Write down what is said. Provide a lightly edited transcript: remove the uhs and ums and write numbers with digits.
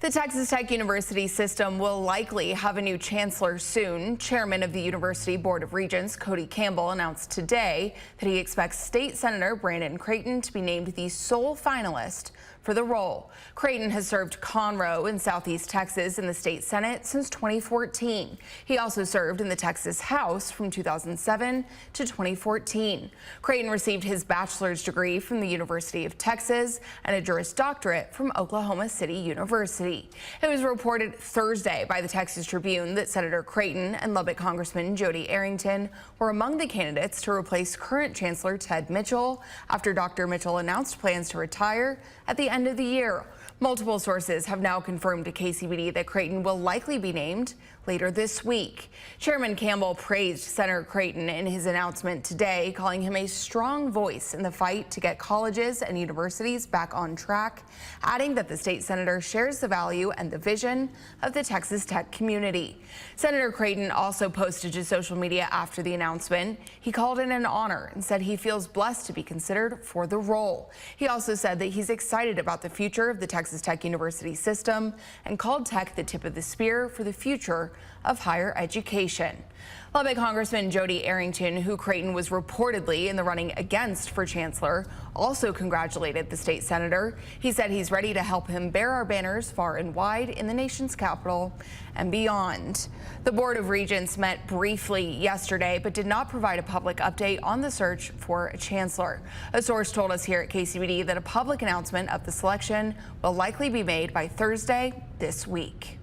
The Texas Tech University system will likely have a new chancellor soon. Chairman of the University Board of Regents, Cody Campbell, announced today that he expects State Senator Brandon Creighton to be named the sole finalist for the role. Creighton has served Conroe in Southeast Texas in the state Senate since 2014. He also served in the Texas House from 2007 to 2014. Creighton received his bachelor's degree from the University of Texas and a Juris Doctorate from Oklahoma City University. It was reported Thursday by the Texas Tribune that Senator Creighton and Lubbock Congressman Jody Arrington were among the candidates to replace current Chancellor Ted Mitchell after Dr. Mitchell announced plans to retire at the end of the year. Multiple sources have now confirmed to KCBD that Creighton will likely be named later this week. Chairman Campbell praised Senator Creighton in his announcement today, calling him a strong voice in the fight to get colleges and universities back on track, adding that the state senator shares the value and the vision of the Texas Tech community. Senator Creighton also posted to social media after the announcement. He called it an honor and said he feels blessed to be considered for the role. He also said that he's excited about the future of the Texas Tech University system and called Tech the tip of the spear for the future of higher education. Lubbock Congressman Jody Arrington, who Creighton was reportedly in the running against for chancellor, also congratulated the state senator. He said he's ready to help him bear our banners far and wide in the nation's capital and beyond. The Board of Regents met briefly yesterday, but did not provide a public update on the search for a chancellor. A source told us here at KCBD that a public announcement of the selection will likely be made by Thursday this week.